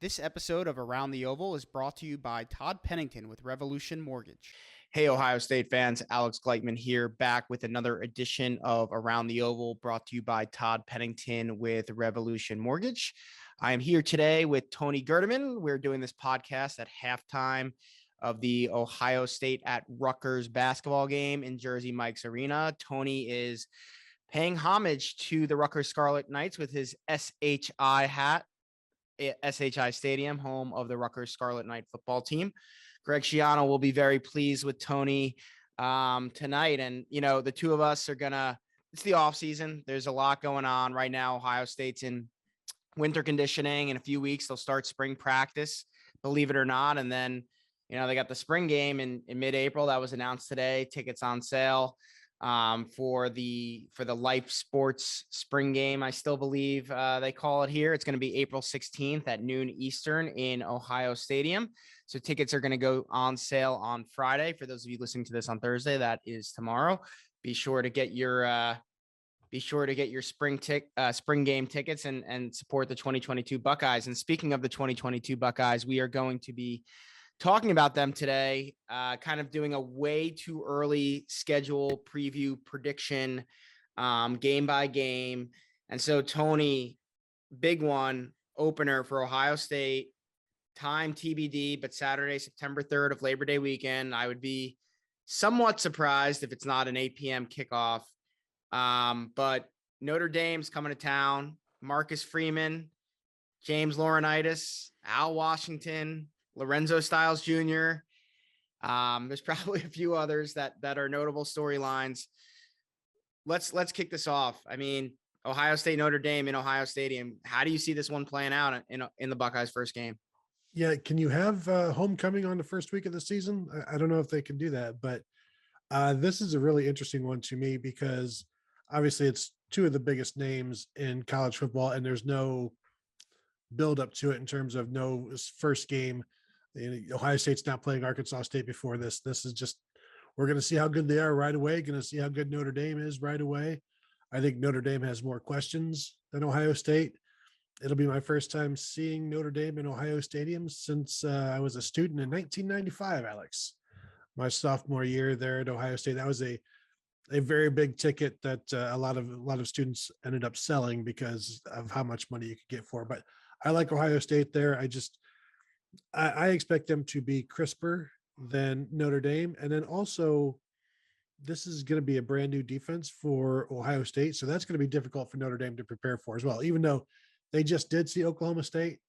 This episode of Around the Oval is brought to you by Todd Pennington with Revolution Mortgage. Hey, Ohio State fans, Alex Gleitman here, back with another edition of Around the Oval, brought to you by Todd Pennington with Revolution Mortgage. I am here today with Tony Gerdeman. We're doing this podcast at halftime of the Ohio State at Rutgers basketball game in Jersey Mike's Arena. Tony is paying homage to the Rutgers Scarlet Knights with his SHI hat. SHI Stadium, home of the Rutgers Scarlet Knight football team. Greg Schiano will be very pleased with Tony tonight. And, you know, the two of us are it's the off season. There's a lot going on right now. Ohio State's in winter conditioning. In a few weeks, they'll start spring practice, believe it or not. And then, you know, they got the spring game in mid-April that was announced today. Tickets on sale for the Life Sports spring game. I still believe they call it here. It's going to be April 16th at noon Eastern in Ohio Stadium. So tickets are going to go on sale on Friday. For those of you listening to this on Thursday, that is tomorrow. Be sure to get your spring game tickets and support the 2022 Buckeyes. And speaking of the 2022 Buckeyes, we are going to be talking about them today, kind of doing a way too early schedule preview prediction, game by game. And so, Tony, big one, opener for Ohio State, time TBD, but Saturday, September 3rd of Labor Day weekend. I would be somewhat surprised if it's not an 8 p.m. kickoff. But Notre Dame's coming to town. Marcus Freeman, James Laurinaitis, Al Washington, Lorenzo Styles Jr. There's probably a few others that are notable storylines. Let's kick this off. I mean, Ohio State, Notre Dame in Ohio Stadium. How do you see this one playing out in the Buckeyes' first game? Yeah, can you have homecoming on the first week of the season? I don't know if they can do that, but this is a really interesting one to me because obviously it's two of the biggest names in college football, and there's no build up to it in terms of no first game. Ohio State's not playing Arkansas State before this. This is just, we're going to see how good they are right away. Going to see how good Notre Dame is right away. I think Notre Dame has more questions than Ohio State. It'll be my first time seeing Notre Dame in Ohio Stadium since I was a student in 1995, Alex. My sophomore year there at Ohio State. That was a very big ticket that a lot of students ended up selling because of how much money you could get for. But I like Ohio State there. I expect them to be crisper than Notre Dame. And then also, this is going to be a brand new defense for Ohio State. So that's going to be difficult for Notre Dame to prepare for as well. Even though they just did see Oklahoma State,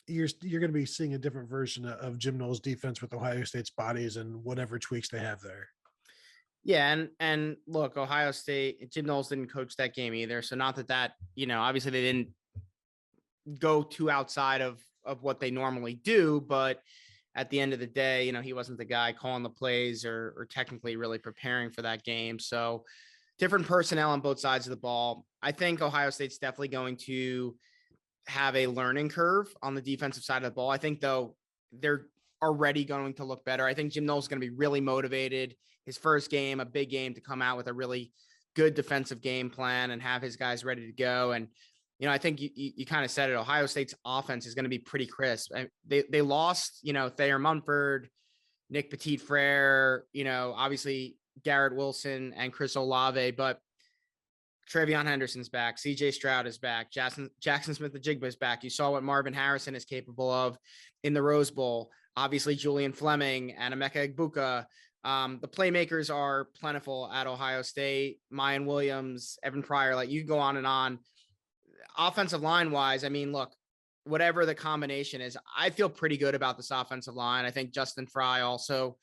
you're going to be seeing a different version of Jim Knowles' defense with Ohio State's bodies and whatever tweaks they have there. Yeah, and look, Ohio State, Jim Knowles didn't coach that game either. So not that, you know, obviously they didn't go too outside of what they normally do, but at the end of the day, you know, he wasn't the guy calling the plays or technically really preparing for that game. So different personnel on both sides of the ball. I think Ohio State's definitely going to have a learning curve on the defensive side of the ball. I think, though, they're already going to look better. I think Jim Knowles is going to be really motivated. His first game, a big game, to come out with a really good defensive game plan and have his guys ready to go. And, you know, I think you kind of said it. Ohio State's offense is going to be pretty crisp. They lost, you know, Thayer Munford, Nick Petit-Frere, you know, obviously Garrett Wilson and Chris Olave, but Travion Henderson's back. CJ Stroud is back. Jackson Smith-Njigba is back. You saw what Marvin Harrison is capable of in the Rose Bowl. Obviously, Julian Fleming and Emeka Egbuka. The playmakers are plentiful at Ohio State. Mayan Williams, Evan Pryor, like you go on and on. Offensive line wise, I mean, look, whatever the combination is, I feel pretty good about this offensive line. I think Justin Fry also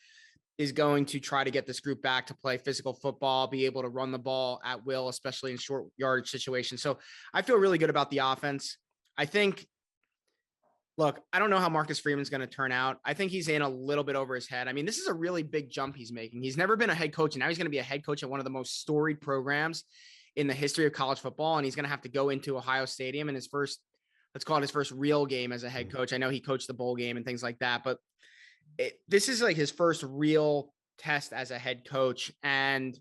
is going to try to get this group back to play physical football, be able to run the ball at will, especially in short yardage situations. So I feel really good about the offense. I think, look, I don't know how Marcus Freeman's going to turn out. I think he's in a little bit over his head. I mean, this is a really big jump he's making. He's never been a head coach, and now he's going to be a head coach at one of the most storied programs in the history of college football. And he's going to have to go into Ohio Stadium in his first, let's call it his first real game as a head coach. I know he coached the bowl game and things like that, but this is like his first real test as a head coach, and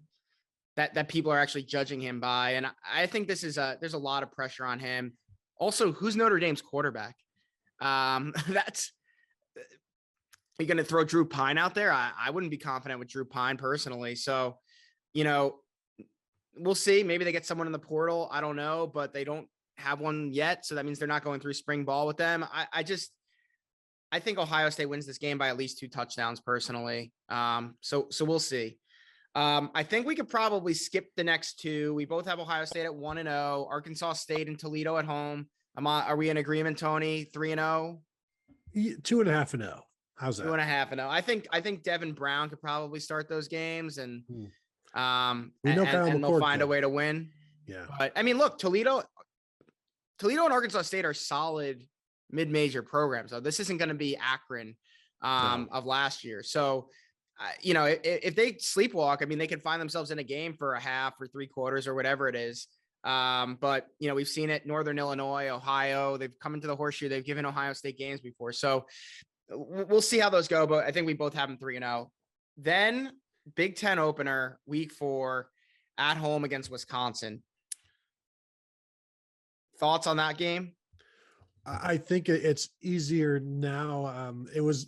that people are actually judging him by. And I think there's a lot of pressure on him. Also, who's Notre Dame's quarterback? That's you're going to throw Drew Pine out there. I wouldn't be confident with Drew Pine personally. So, we'll see. Maybe they get someone in the portal. I don't know, but they don't have one yet. So that means they're not going through spring ball with them. I think Ohio State wins this game by at least 2 touchdowns personally. So we'll see. I think we could probably skip the next 2. We both have Ohio State at 1-0, Arkansas State and Toledo at home. Are we in agreement, Tony? 3-0? 2.5-0. How's that? 2.5-0. I think Devin Brown could probably start those games and Kyle and they'll McCord find a can. way to win. Yeah. But I mean, look, Toledo and Arkansas State are solid mid-major programs. So this isn't going to be Akron of last year. So, if they sleepwalk, I mean, they could find themselves in a game for a half or 3/4 or whatever it is. But we've seen it. Northern Illinois, Ohio, they've come into the horseshoe. They've given Ohio State games before. So we'll see how those go. But I think we both have them 3-0. Then Big Ten opener, week 4 at home against Wisconsin. Thoughts on that game? I think it's easier now. It was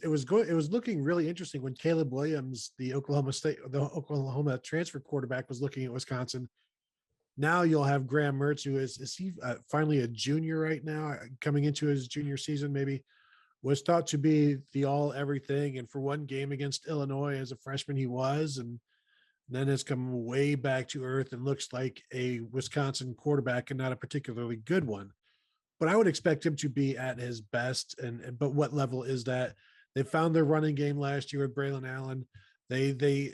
looking really interesting when Caleb Williams, the Oklahoma transfer quarterback, was looking at Wisconsin. Now you'll have Graham Mertz, who is he finally a junior right now, coming into his junior season, maybe was thought to be the all everything. And for one game against Illinois as a freshman, he was, and then has come way back to earth and looks like a Wisconsin quarterback and not a particularly good one. But I would expect him to be at his best. But what level is that? They found their running game last year with Braylon Allen. They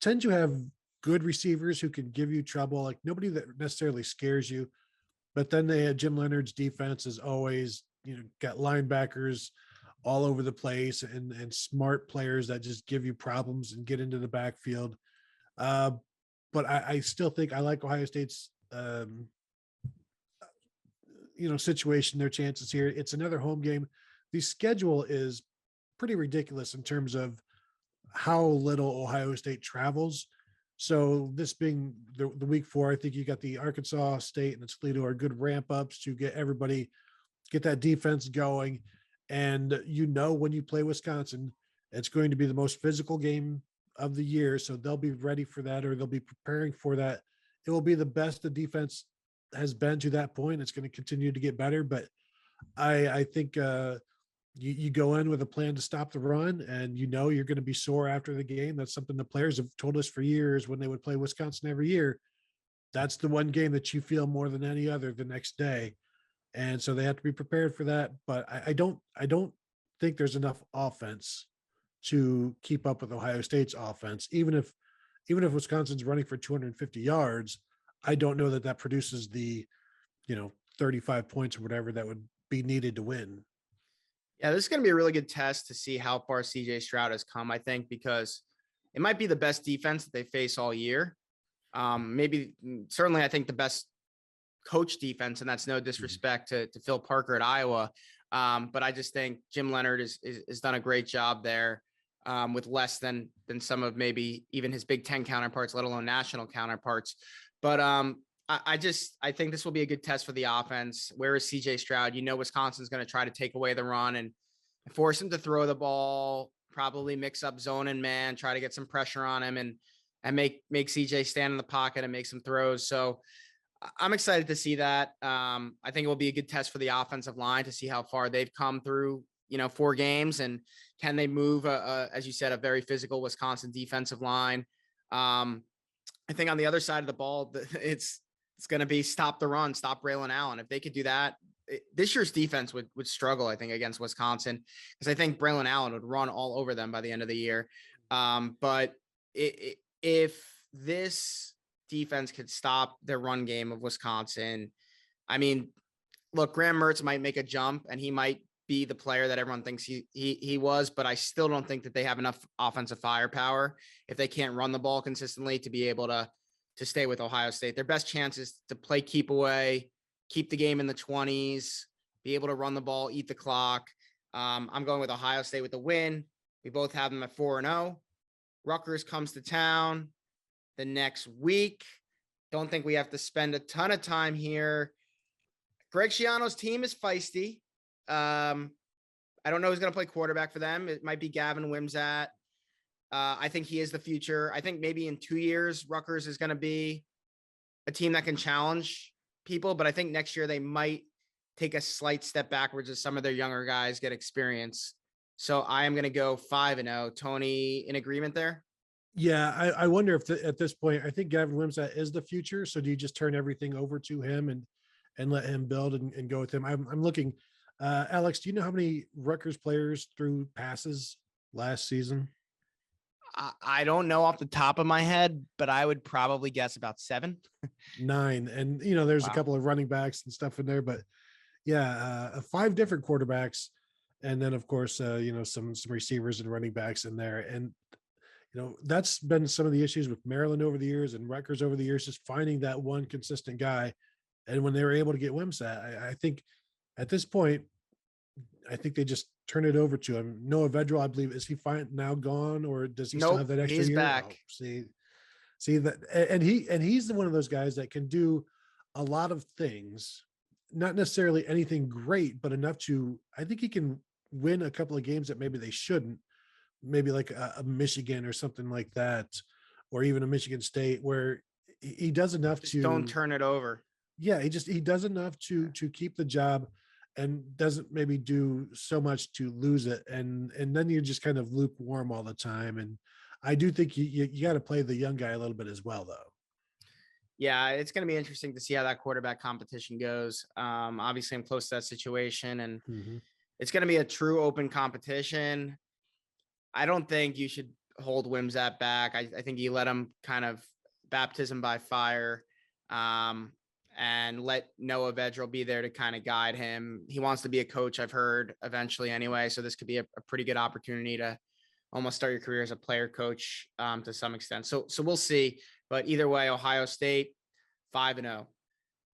tend to have good receivers who can give you trouble, like nobody that necessarily scares you. But then they had Jim Leonard's defense is always, got linebackers all over the place and smart players that just give you problems and get into the backfield. But I still think I like Ohio State's, situation, their chances here. It's another home game. The schedule is pretty ridiculous in terms of how little Ohio State travels. So this being the week 4, I think you got the Arkansas State and the Toledo are good ramp ups to get that defense going. And when you play Wisconsin, it's going to be the most physical game of the year. So they'll be ready for that, or they'll be preparing for that. It will be the best the defense has been to that point. It's going to continue to get better, but I think you go in with a plan to stop the run, and you're going to be sore after the game. That's something the players have told us for years when they would play Wisconsin every year. That's the one game that you feel more than any other the next day. And so they have to be prepared for that. But I don't think there's enough offense to keep up with Ohio State's offense. Even if Wisconsin's running for 250 yards, I don't know that produces the, 35 points or whatever that would be needed to win. Yeah, this is going to be a really good test to see how far CJ Stroud has come, I think, because it might be the best defense that they face all year. Certainly, I think the best coach defense, and that's no disrespect to Phil Parker at Iowa. But I just think Jim Leonard has done a great job there with less than some of maybe even his Big Ten counterparts, let alone national counterparts. But I think this will be a good test for the offense. Where is CJ Stroud? Wisconsin's going to try to take away the run and force him to throw the ball, probably mix up zone and man, try to get some pressure on him and make CJ stand in the pocket and make some throws. So I'm excited to see that. I think it will be a good test for the offensive line to see how far they've come through, 4 games, and can they move, as you said, a very physical Wisconsin defensive line. I think on the other side of the ball, it's going to be stop the run, stop Braylon Allen. If they could do that, this year's defense would struggle, I think, against Wisconsin, because I think Braylon Allen would run all over them by the end of the year. But if this defense could stop their run game of Wisconsin, I mean, look, Graham Mertz might make a jump and he might be the player that everyone thinks he was, but I still don't think that they have enough offensive firepower if they can't run the ball consistently to be able to stay with Ohio State. Their best chance is to play keep away, keep the game in the 20s, be able to run the ball, eat the clock. I'm going with Ohio State with the win. We both have them at 4-0. Rutgers comes to town the next week. Don't think we have to spend a ton of time here. Greg Schiano's team is feisty. I don't know who's going to play quarterback for them. It might be Gavin Wimsatt. I think he is the future. I think maybe in 2 years, Rutgers is going to be a team that can challenge people, but I think next year they might take a slight step backwards as some of their younger guys get experience. So I am going to go 5-0. Tony, in agreement there? Yeah, I wonder if at this point, I think Gavin Wimsatt is the future. So do you just turn everything over to him and let him build and go with him? I'm looking. Alex, do you know how many Rutgers players threw passes last season? I don't know off the top of my head, but I would probably guess about 7. 9. And, there's a Wow. couple of running backs and stuff in there, but yeah, 5 different quarterbacks. And then of course, some receivers and running backs in there. And, that's been some of the issues with Maryland over the years and Rutgers over the years, just finding that one consistent guy. And when they were able to get Wimsatt, I think at this point, I think they just turn it over to him. Noah Vedral, I believe, is he fine now gone, or does he still have that extra he's year? back. Oh, see that, and he's one of those guys that can do a lot of things, not necessarily anything great, but enough to, I think he can win a couple of games that maybe they shouldn't, maybe like a Michigan or something like that, or even a Michigan State, where he does enough Just to don't turn it over. Yeah, he does enough to keep the job and doesn't maybe do so much to lose it. And then you're just kind of lukewarm all the time. And I do think you got to play the young guy a little bit as well, though. Yeah, it's going to be interesting to see how that quarterback competition goes. Obviously, I'm close to that situation, and it's going to be a true open competition. I don't think you should hold Wimsatt back. I think you let him kind of baptism by fire, and let Noah Vedral be there to kind of guide him. He wants to be a coach, I've heard, eventually anyway. So this could be a pretty good opportunity to almost start your career as a player coach to some extent. So we'll see. But either way, Ohio State 5-0.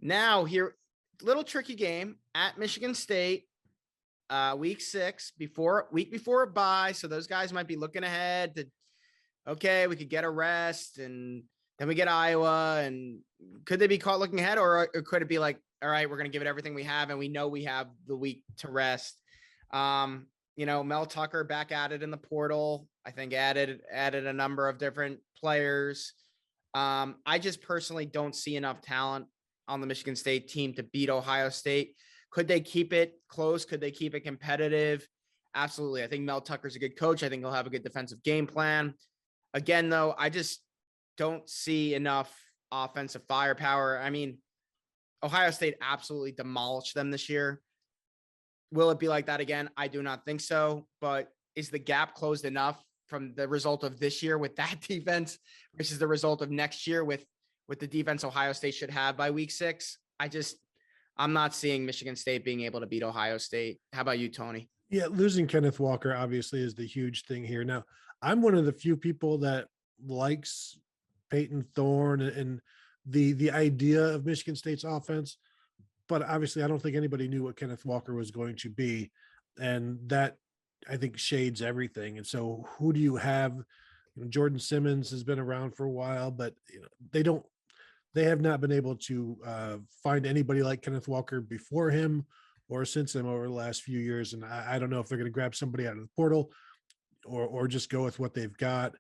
Now here, little tricky game at Michigan State, week 6 week before a bye. So those guys might be looking ahead to, okay, we could get a rest, and then we get Iowa. And could they be caught looking ahead, or could it be like, all right, we're going to give it everything we have, and we know we have the week to rest? Mel Tucker back at it in the portal, I think added a number of different players. I just personally don't see enough talent on the Michigan State team to beat Ohio State. Could they keep it close? Could they keep it competitive? Absolutely. I think Mel Tucker's a good coach. I think he'll have a good defensive game plan. Again, though, I just don't see enough offensive firepower. I mean, Ohio State absolutely demolished them this year. Will it be like that again? I do not think so. But is the gap closed enough from the result of this year with that defense versus the result of next year with the defense Ohio State should have by week 6? I'm not seeing Michigan State being able to beat Ohio State. How about you, Tony? Yeah, losing Kenneth Walker obviously is the huge thing here. Now, I'm one of the few people that likes Peyton Thorne and the idea of Michigan State's offense, but obviously I don't think anybody knew what Kenneth Walker was going to be, and that I think shades everything. And so who do you have? Jordan Simmons has been around for a while, but they have not been able to find anybody like Kenneth Walker before him or since him over the last few years. And I don't know if they're going to grab somebody out of the portal or just go with what they've got.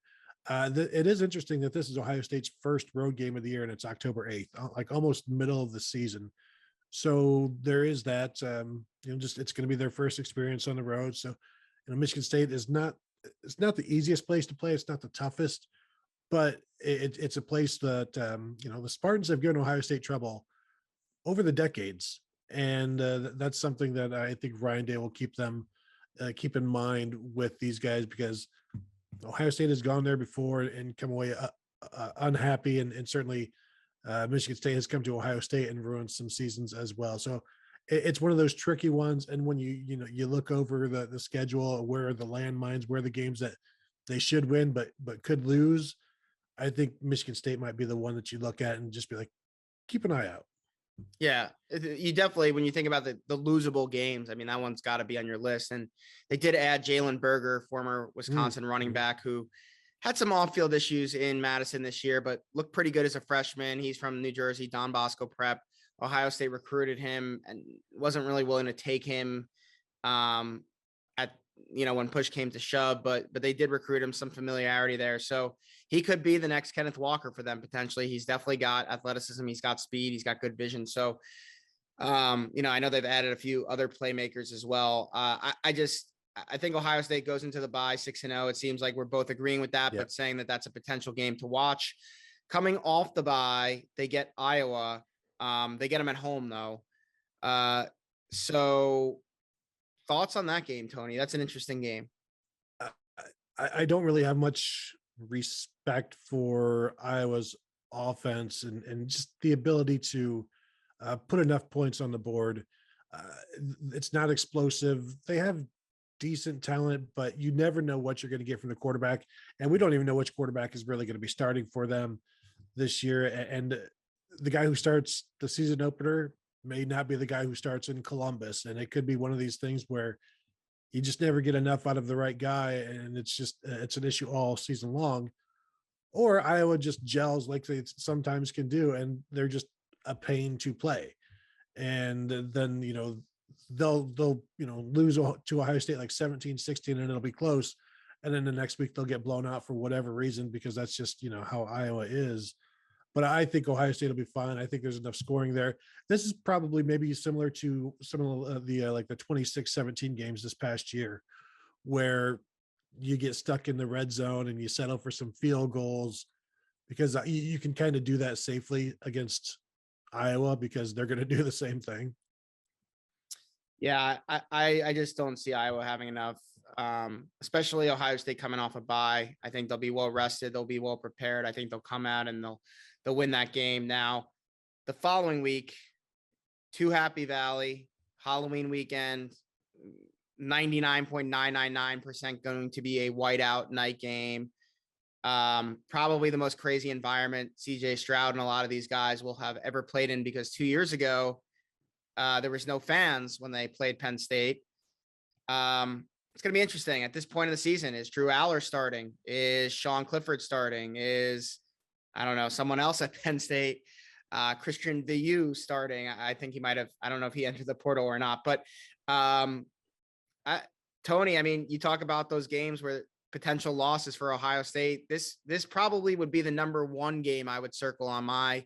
It is interesting that this is Ohio State's first road game of the year, and it's October 8th, like almost middle of the season. So there is that, it's going to be their first experience on the road. So, Michigan State it's not the easiest place to play. It's not the toughest, but it's a place that, the Spartans have given Ohio State trouble over the decades. And that's something that I think Ryan Day will keep in mind with these guys, because Ohio State has gone there before and come away unhappy. And certainly Michigan State has come to Ohio State and ruined some seasons as well. So it's one of those tricky ones. And when you look over the schedule, where are the landmines, where are the games that they should win, but could lose, I think Michigan State might be the one that you look at and just be like, keep an eye out. Yeah, you definitely, when you think about the losable games, I mean, that one's got to be on your list. And they did add Jalen Berger, former Wisconsin running back, who had some off-field issues in Madison this year, but looked pretty good as a freshman. He's from New Jersey, Don Bosco Prep. Ohio State recruited him and wasn't really willing to take him At when push came to shove, but they did recruit him, some familiarity there. So he could be the next Kenneth Walker for them potentially. He's definitely got athleticism, he's got speed, he's got good vision. So I know they've added a few other playmakers as well. I think Ohio State goes into the bye 6-0. It seems like we're both agreeing with that, but saying that that's a potential game to watch. Coming off the bye, they get Iowa. They get them at home though. So thoughts on that game, Tony? That's an interesting game. I don't really have much respect for Iowa's offense and just the ability to put enough points on the board. It's not explosive. They have decent talent, but you never know what you're going to get from the quarterback. And we don't even know which quarterback is really going to be starting for them this year. And the guy who starts the season opener may not be the guy who starts in Columbus. And it could be one of these things where you just never get enough out of the right guy. And it's an issue all season long. Or Iowa just gels like they sometimes can do. And they're just a pain to play. And then, they'll lose to Ohio State like 17-16 and it'll be close. And then the next week they'll get blown out for whatever reason, because that's just, how Iowa is. But I think Ohio State will be fine. I think there's enough scoring there. This is probably maybe similar to some of the like the 26-17 games this past year, where you get stuck in the red zone and you settle for some field goals, because you can kind of do that safely against Iowa because they're going to do the same thing. Yeah, I just don't see Iowa having enough, especially Ohio State coming off a bye. I think they'll be well rested. They'll be well prepared. I think they'll come out and they'll win that game. Now, the following week, to Happy Valley, Halloween weekend, 99.999% going to be a whiteout night game. Probably the most crazy environment CJ Stroud and a lot of these guys will have ever played in, because 2 years ago, there was no fans when they played Penn State. It's going to be interesting at this point of the season. Is Drew Aller starting? Is Sean Clifford starting? Is, I don't know, someone else at Penn State, Christian Viu starting? I think he might have, I don't know if he entered the portal or not, but Tony, I mean, you talk about those games where potential losses for Ohio State. This probably would be the number one game I would circle on my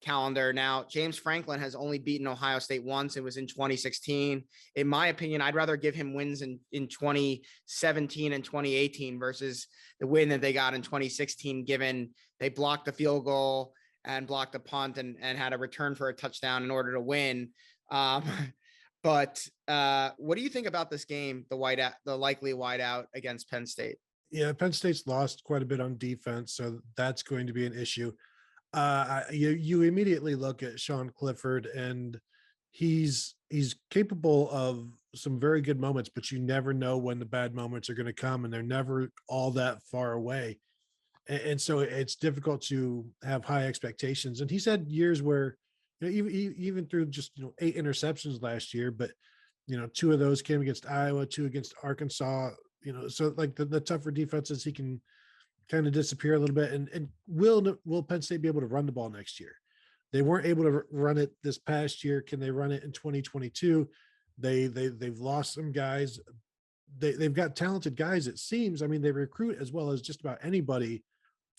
calendar. Now, James Franklin has only beaten Ohio State once. It was in 2016. In my opinion, I'd rather give him wins in 2017 and 2018 versus the win that they got in 2016, given they blocked the field goal and blocked a punt and had a return for a touchdown in order to win. But what do you think about this game, the likely whiteout against Penn State? Yeah, Penn State's lost quite a bit on defense, so that's going to be an issue. You immediately look at Sean Clifford, and he's capable of some very good moments, but you never know when the bad moments are going to come, and they're never all that far away. And so it's difficult to have high expectations. And he's had years where, even through just 8 interceptions last year, but 2 of those came against Iowa, 2 against Arkansas. So like the tougher defenses, he can kind of disappear a little bit. And will Penn State be able to run the ball next year? They weren't able to run it this past year. Can they run it in 2022? They've lost some guys. They've got talented guys, it seems. I mean, they recruit as well as just about anybody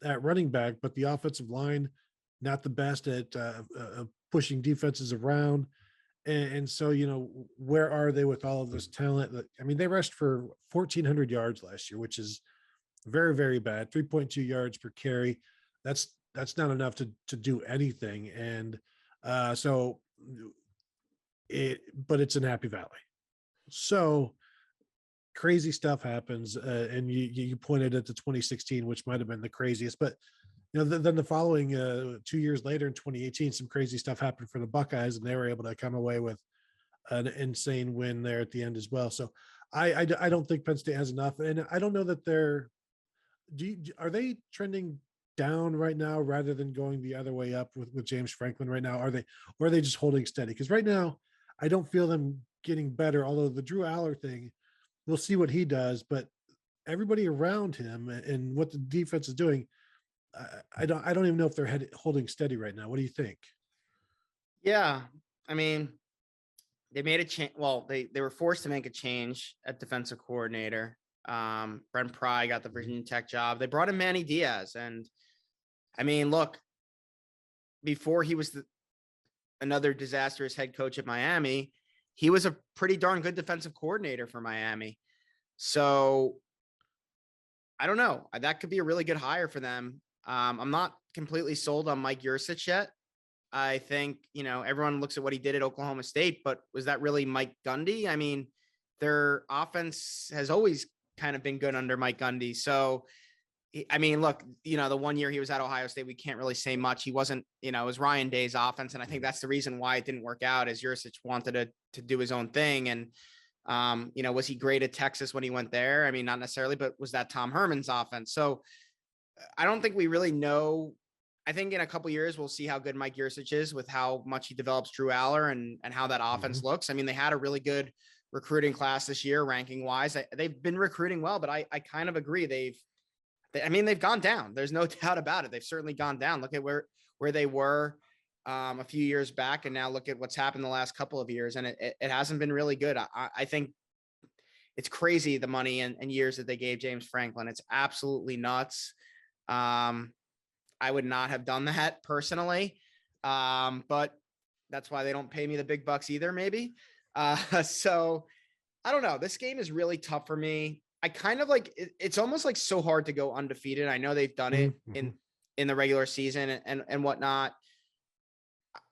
at running back, but the offensive line, not the best at pushing defenses around. And so, where are they with all of this talent? I mean, they rushed for 1,400 yards last year, which is very, very bad. 3.2 yards per carry. That's not enough to do anything. And but it's in Happy Valley. So crazy stuff happens. And you pointed at the 2016, which might've been the craziest, but then the following 2 years later in 2018, some crazy stuff happened for the Buckeyes, and they were able to come away with an insane win there at the end as well. So I don't think Penn State has enough, and I don't know that are they trending down right now rather than going the other way up with James Franklin right now? Or are they just holding steady? Because right now I don't feel them getting better. Although the Drew Aller thing, we'll see what he does, but everybody around him and what the defense is doing, I don't even know if they're holding steady right now. What do you think? Yeah, I mean, they made a change. Well, they were forced to make a change at defensive coordinator. Brent Pry got the Virginia Tech job. They brought in Manny Diaz, and I mean, look, before he was another disastrous head coach at Miami, he was a pretty darn good defensive coordinator for Miami. So I don't know. That could be a really good hire for them. I'm not completely sold on Mike Yurcich yet. I think, everyone looks at what he did at Oklahoma State, but was that really Mike Gundy? I mean, their offense has always kind of been good under Mike Gundy. So, I mean, look, the 1 year he was at Ohio State, we can't really say much. He wasn't, it was Ryan Day's offense. And I think that's the reason why it didn't work out, is Yurcich wanted to do his own thing. And, was he great at Texas when he went there? I mean, not necessarily, but was that Tom Herman's offense? So I don't think we really know. I think in a couple of years, we'll see how good Mike Yurcich is with how much he develops Drew Aller and how that offense looks. I mean, they had a really good recruiting class this year, ranking wise. They've been recruiting well, but I kind of agree. They've gone down. There's no doubt about it. They've certainly gone down. Look at where they were a few years back, and now look at what's happened the last couple of years. And it hasn't been really good. I think it's crazy, the money and years that they gave James Franklin. It's absolutely nuts. I would not have done that personally. But that's why they don't pay me the big bucks either, maybe. So I don't know. This game is really tough for me. I kind of it's almost like so hard to go undefeated. I know they've done it in the regular season and whatnot.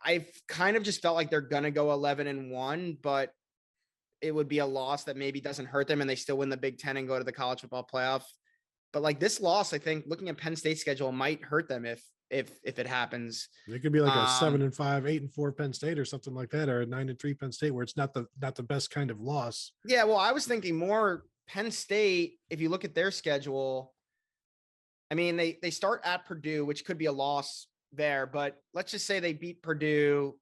I've kind of just felt like they're going to go 11-1, but it would be a loss that maybe doesn't hurt them and they still win the Big Ten and go to the college football playoff. But this loss, I think, looking at Penn State's schedule, might hurt them if it happens. It could be like a 7-5, 8-4 Penn State or something like that, or a 9-3 Penn State, where it's not the best kind of loss. Yeah, well, I was thinking more Penn State. If you look at their schedule, I mean, they start at Purdue, which could be a loss there, but let's just say they beat Purdue.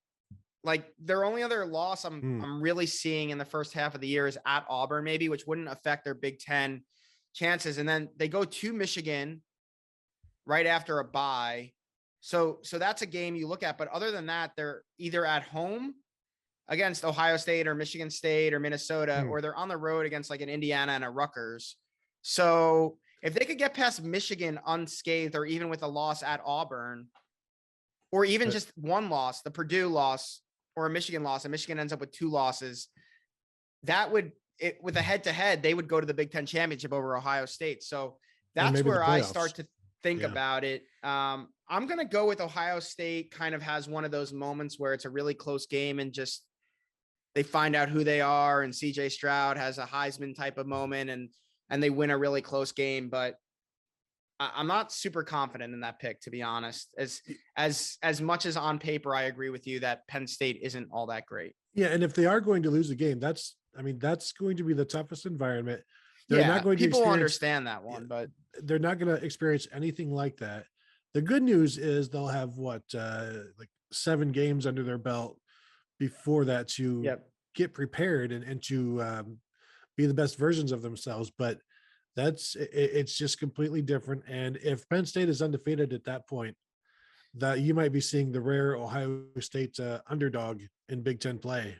Their only other loss I'm really seeing in the first half of the year is at Auburn, maybe, which wouldn't affect their Big Ten chances. And then they go to Michigan right after a bye. So that's a game you look at. But other than that, they're either at home against Ohio State or Michigan State or Minnesota, or they're on the road against an Indiana and a Rutgers. So if they could get past Michigan unscathed, or even with a loss at Auburn, or even just one loss, the Purdue loss or a Michigan loss, and Michigan ends up with 2 losses, with a head-to-head, they would go to the Big Ten championship over Ohio State. So that's where I start to think about it. I'm going to go with Ohio State. Kind of has one of those moments where it's a really close game and just they find out who they are, and CJ Stroud has a Heisman type of moment and they win a really close game. But I'm not super confident in that pick, to be honest. As much as on paper, I agree with you that Penn State isn't all that great. Yeah, and if they are going to lose a game, that's going to be the toughest environment. They're not going to people understand that one, but they're not going to experience anything like that. The good news is they'll have 7 games under their belt before that to get prepared and to be the best versions of themselves. But it's just completely different. And if Penn State is undefeated at that point, that you might be seeing the rare Ohio State underdog in Big Ten play.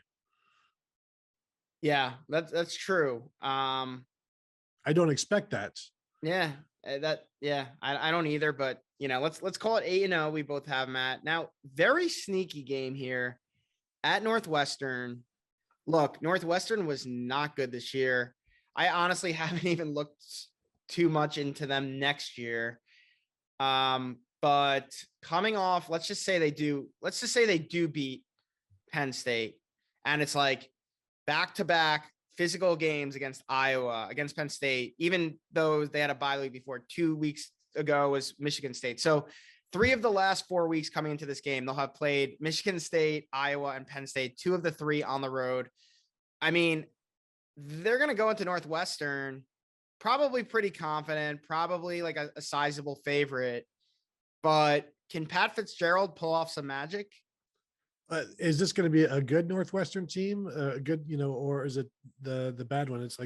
Yeah, that's true. I don't expect that. Yeah, I don't either, but let's call it 8-0. We both have Matt. Now, very sneaky game here at Northwestern. Look, Northwestern was not good this year. I honestly haven't even looked too much into them next year. But coming off, let's just say they do beat Penn State, and it's back-to-back physical games against Iowa, against Penn State, even though they had a bye week before. 2 weeks ago was Michigan State. So 3 of the last 4 weeks coming into this game, they'll have played Michigan State, Iowa, and Penn State, 2 of the 3 on the road. I mean, they're going to go into Northwestern probably pretty confident, probably a sizable favorite. But can Pat Fitzgerald pull off some magic? Is this going to be a good Northwestern team? Good, or is it the bad one? It's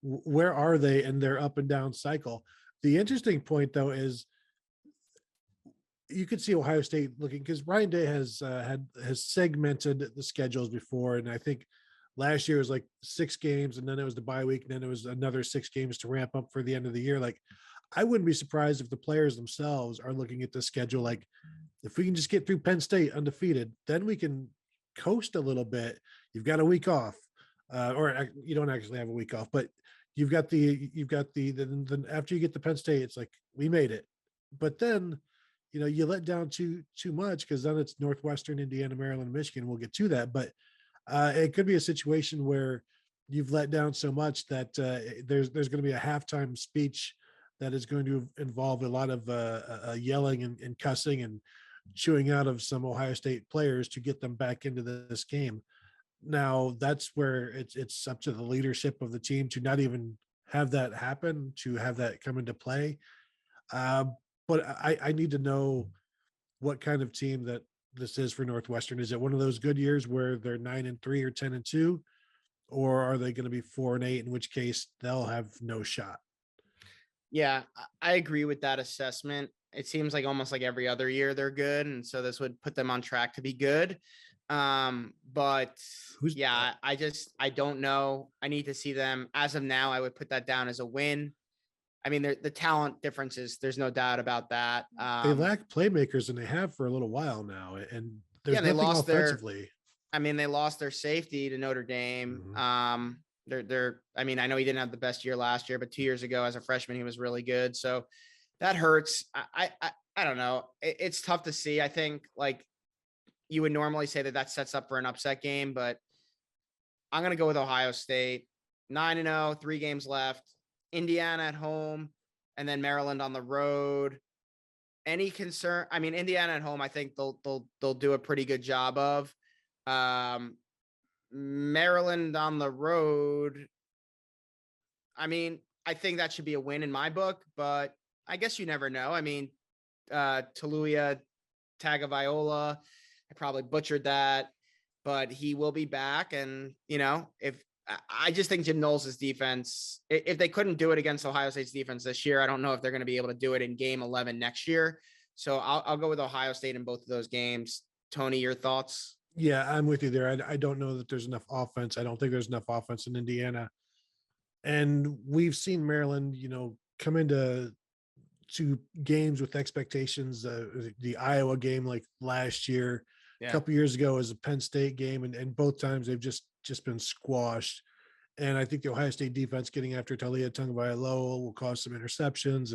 where are they in their up and down cycle? The interesting point, though, is you could see Ohio State looking, because Ryan Day has segmented the schedules before, and I think last year was like 6 games, and then it was the bye week, and then it was another 6 games to ramp up for the end of the year. Like, I wouldn't be surprised if the players themselves are looking at the schedule like, if we can just get through Penn State undefeated, then we can coast a little bit. You've got a week off, or you don't actually have a week off, but then after you get to Penn State, it's like, we made it. But then, you let down too much, because then it's Northwestern, Indiana, Maryland, Michigan. We'll get to that, but it could be a situation where you've let down so much that there's going to be a halftime speech that is going to involve a lot of yelling and cussing and chewing out of some Ohio State players to get them back into this game. Now, that's where it's up to the leadership of the team to not even have that happen, to have that come into play. But I need to know what kind of team that this is for Northwestern. Is it one of those good years where they're 9-3 or 10-2, or are they going to be 4-8, in which case they'll have no shot? Yeah, I agree with that assessment. It seems like almost like every other year they're good, and so this would put them on track to be good. But I don't know. I need to see them. As of now, I would put that down as a win. I mean, the talent differences, there's no doubt about that. They lack playmakers, and they have for a little while now, and there's they nothing lost offensively. they lost their safety to Notre Dame. Mm-hmm. I know he didn't have the best year last year, but 2 years ago as a freshman, he was really good. So that hurts. I don't know. It's tough to see. I think, like, you would normally say that sets up for an upset game, but I'm going to go with Ohio State. 9-0, 3 games left. Indiana at home, and then Maryland on the road. Any concern? I mean, Indiana at home, I think they'll do a pretty good job of. Maryland on the road, I mean, I think that should be a win in my book, but I guess you never know. I mean, Toluia Tagovailoa, I probably butchered that, but he will be back. And, if I just think Jim Knowles' defense, if they couldn't do it against Ohio State's defense this year, I don't know if they're going to be able to do it in game 11 next year. So I'll go with Ohio State in both of those games. Tony, your thoughts? Yeah, I'm with you there. I don't know that there's enough offense. I don't think there's enough offense in Indiana. And we've seen Maryland, come into games with expectations. The Iowa game, like last year, a couple years ago, was a Penn State game, and both times they've just been squashed. And I think the Ohio State defense getting after Taulia Tagovailoa will cause some interceptions.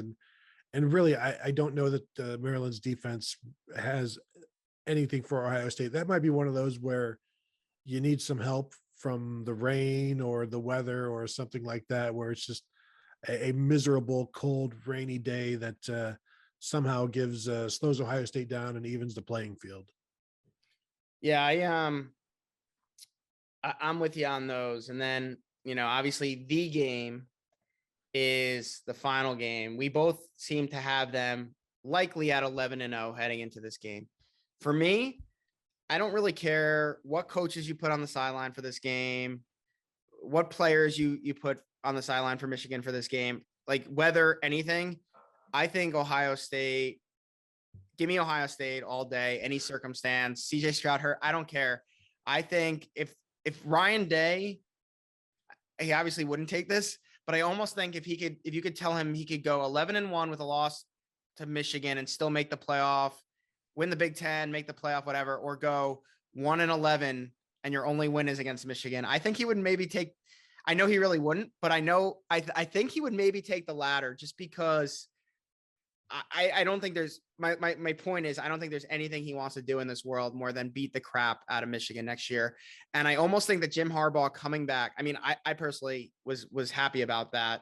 And really, I don't know that Maryland's defense has anything for Ohio State. That might be one of those where you need some help from the rain or the weather or something like that, where it's just a miserable, cold, rainy day that somehow slows Ohio State down and evens the playing field. Yeah, I'm with you on those. And then, obviously the game is the final game. We both seem to have them likely at 11-0 heading into this game. For me, I don't really care what coaches you put on the sideline for this game, what players you put on the sideline for Michigan for this game, like weather, anything. I think Ohio State, give me Ohio State all day, any circumstance. CJ Stroud hurt, I don't care. I think if Ryan Day, he obviously wouldn't take this, but I almost think if you could tell him he could go 11-1 with a loss to Michigan and still make the playoff, win the Big Ten, make the playoff, whatever, or go 1-11 and your only win is against Michigan, I think he would maybe take. I know he really wouldn't, but I think he would maybe take the latter, just because I don't think there's my point is, I don't think there's anything he wants to do in this world more than beat the crap out of Michigan next year. And I almost think that Jim Harbaugh coming back, I mean, I personally was happy about that.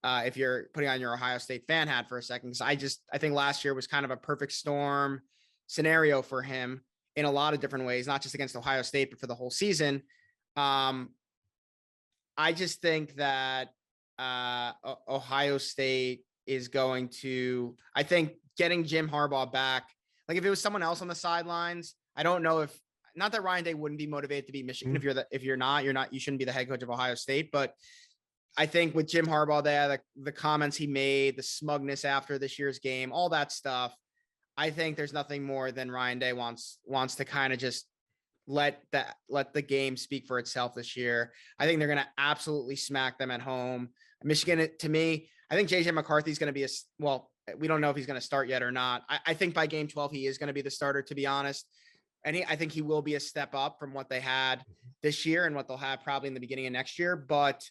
If you're putting on your Ohio State fan hat for a second, because I think last year was kind of a perfect storm scenario for him in a lot of different ways, not just against Ohio State, but for the whole season. I just think that Ohio State is going to, I think getting Jim Harbaugh back, like if it was someone else on the sidelines, I don't know if, not that Ryan Day wouldn't be motivated to beat Michigan. If you're not, you shouldn't be the head coach of Ohio State. But I think with Jim Harbaugh there, the comments he made, the smugness after this year's game, all that stuff, I think there's nothing more than Ryan Day wants to kind of just let the game speak for itself this year. I think they're going to absolutely smack them at home. Michigan, to me, I think JJ McCarthy is going to be we don't know if he's going to start yet or not. I think by game 12, he is going to be the starter, to be honest. And I think he will be a step up from what they had this year and what they'll have probably in the beginning of next year. But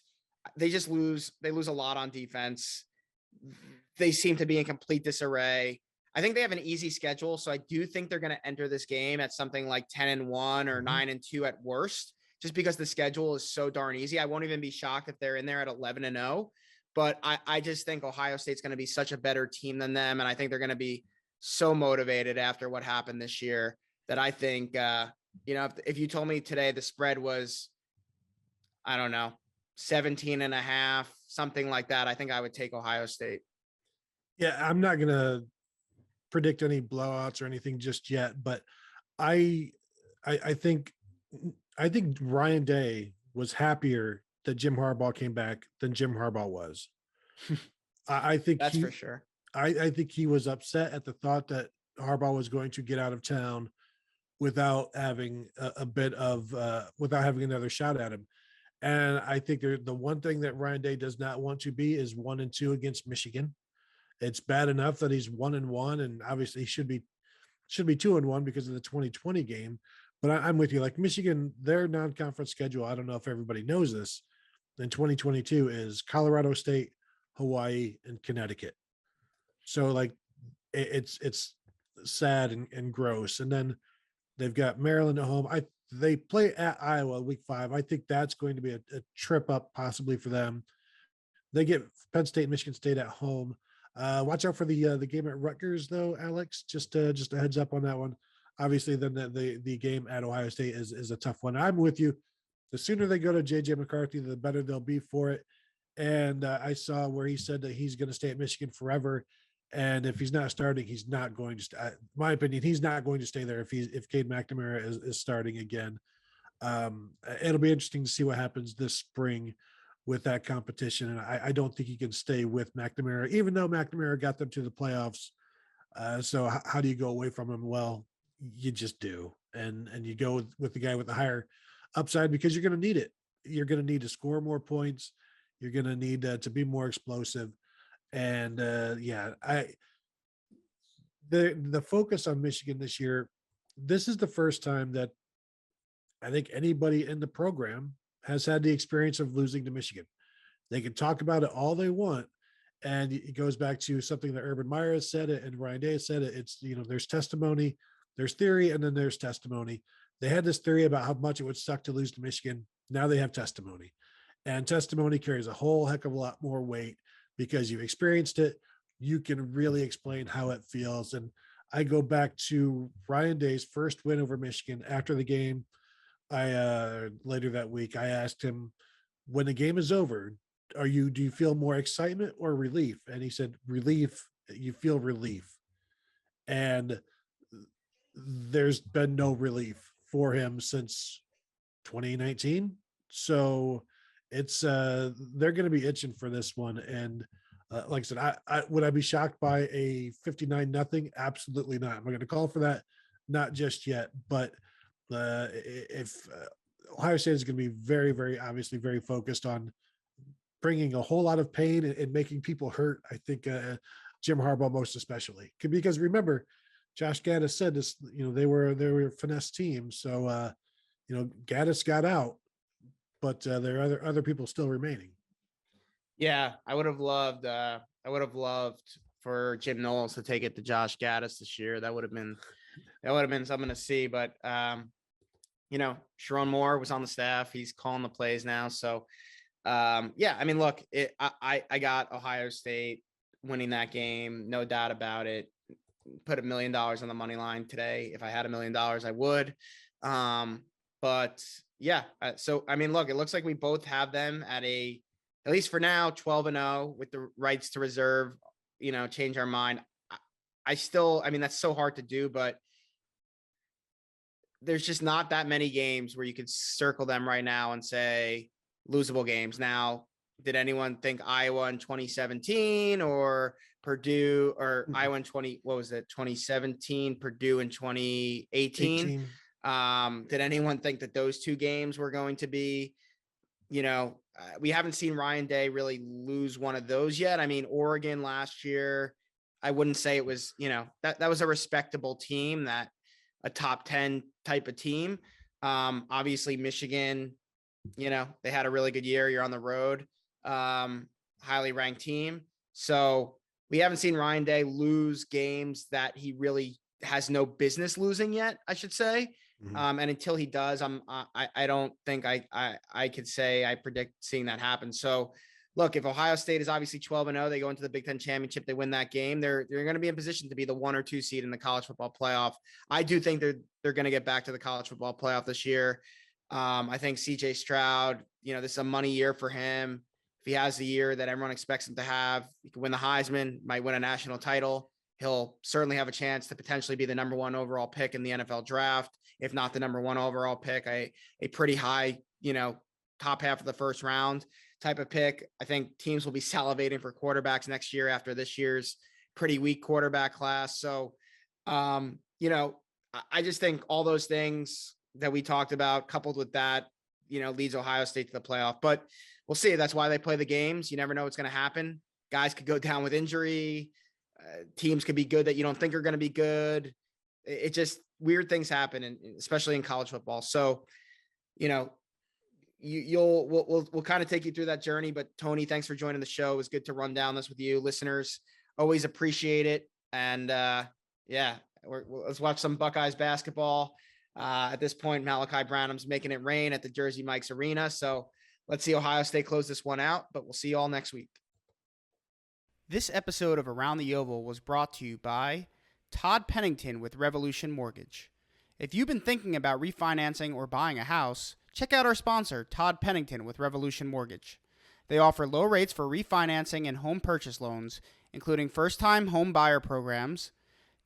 they just lose. They lose a lot on defense. They seem to be in complete disarray. I think they have an easy schedule. So I do think they're going to enter this game at something like 10-1 or 9-2 at worst, just because the schedule is so darn easy. I won't even be shocked if they're in there at 11-0. But I just think Ohio State's going to be such a better team than them. And I think they're going to be so motivated after what happened this year that I think, if you told me today the spread was, I don't know, 17.5, something like that, I think I would take Ohio State. Yeah, I'm not going to predict any blowouts or anything just yet, but I think Ryan Day was happier that Jim Harbaugh came back than Jim Harbaugh was. I think that's for sure. I think he was upset at the thought that Harbaugh was going to get out of town without having without having another shot at him. And I think the one thing that Ryan Day does not want to be is 1-2 against Michigan. It's bad enough that he's 1-1, and obviously he should be 2-1 because of the 2020 game. But I'm with you. Like Michigan, their non-conference schedule, I don't know if everybody knows this, in 2022 is Colorado State, Hawaii, and Connecticut. So like it's sad and gross. And then they've got Maryland at home. They play at Iowa week 5. I think that's going to be a trip up possibly for them. They get Penn State and Michigan State at home. Watch out for the game at Rutgers though, Alex. Just a heads up on that one. Obviously, then the game at Ohio State is a tough one. I'm with you. The sooner they go to JJ McCarthy, the better they'll be for it. And I saw where he said that he's going to stay at Michigan forever. And if he's not starting, he's not going to. My opinion, he's not going to stay there if Cade McNamara is starting again. It'll be interesting to see what happens this spring with that competition. And I don't think he can stay with McNamara, even though McNamara got them to the playoffs. So how do you go away from him? Well, you just do. And you go with the guy with the higher upside because you're going to need it. You're going to need to score more points. You're going to need to be more explosive. And the focus on Michigan this year, this is the first time that I think anybody in the program has had the experience of losing to Michigan. They can talk about it all they want. And it goes back to something that Urban Meyer has said it and Ryan Day has said it. It's, there's testimony, there's theory, and then there's testimony. They had this theory about how much it would suck to lose to Michigan. Now they have testimony. And testimony carries a whole heck of a lot more weight because you've experienced it. You can really explain how it feels. And I go back to Ryan Day's first win over Michigan after the game. Later that week, I asked him, when the game is over, do you feel more excitement or relief? And he said, relief. You feel relief. And there's been no relief for him since 2019. So it's they're going to be itching for this one. And like I said, would I be shocked by a 59-0? Absolutely not. Am I going to call for that? Not just yet. But if Ohio State is going to be very, very obviously very focused on bringing a whole lot of pain and making people hurt, I think Jim Harbaugh most especially, because remember, Josh Gaddis said this. They were a finesse team, so Gaddis got out, but there are other people still remaining. Yeah, I would have loved for Jim Knowles to take it to Josh Gaddis this year. That would have been something to see. But Sharon Moore was on the staff. He's calling the plays now. So I mean, look, I got Ohio State winning that game, no doubt about it. Put $1 million on the money line today. If I had $1 million, I would. But yeah, so I mean, look, it looks like we both have them at least for now, 12-0 with the rights to reserve, change our mind. I mean, that's so hard to do, but there's just not that many games where you could circle them right now and say losable games. Now, did anyone think Iowa in 2017 or Purdue or Iowa in 2017, Purdue in 2018? Did anyone think that those two games were going to be, we haven't seen Ryan Day really lose one of those yet. I mean, Oregon last year, I wouldn't say it was, that was a respectable team, that a top 10 type of team. Obviously Michigan, they had a really good year. You're on the road, highly ranked team. So we haven't seen Ryan Day lose games that he really has no business losing yet, I should say. And until he does, I don't think I could say I predict seeing that happen. So look, if Ohio State is obviously 12-0, they go into the Big Ten championship, they win that game, they're going to be in position to be the 1 or 2 seed in the college football playoff. I do think they're going to get back to the college football playoff this year. I think CJ Stroud, this is a money year for him. If he has the year that everyone expects him to have, he could win the Heisman, might win a national title. He'll certainly have a chance to potentially be the number 1 overall pick in the NFL draft, if not the number 1 overall pick, a pretty high, top half of the first round type of pick. I think teams will be salivating for quarterbacks next year after this year's pretty weak quarterback class. So, I just think all those things that we talked about, coupled with that, leads Ohio State to the playoff. But we'll see. That's why they play the games. You never know what's going to happen. Guys could go down with injury. Teams could be good that you don't think are going to be good. It just weird things happen, and especially in college football. So, we'll kind of take you through that journey. But Tony, thanks for joining the show. It was good to run down this with you. Listeners always appreciate it. And let's watch some Buckeyes basketball. At this point, Malachi Branham's making it rain at the Jersey Mike's Arena. So let's see Ohio State close this one out, but we'll see you all next week. This episode of Around the Oval was brought to you by Todd Pennington with Renovation Mortgage. If you've been thinking about refinancing or buying a house, check out our sponsor, Todd Pennington with Revolution Mortgage. They offer low rates for refinancing and home purchase loans, including first-time home buyer programs,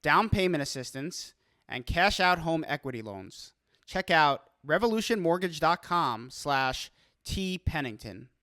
down payment assistance, and cash-out home equity loans. Check out revolutionmortgage.com/tpennington.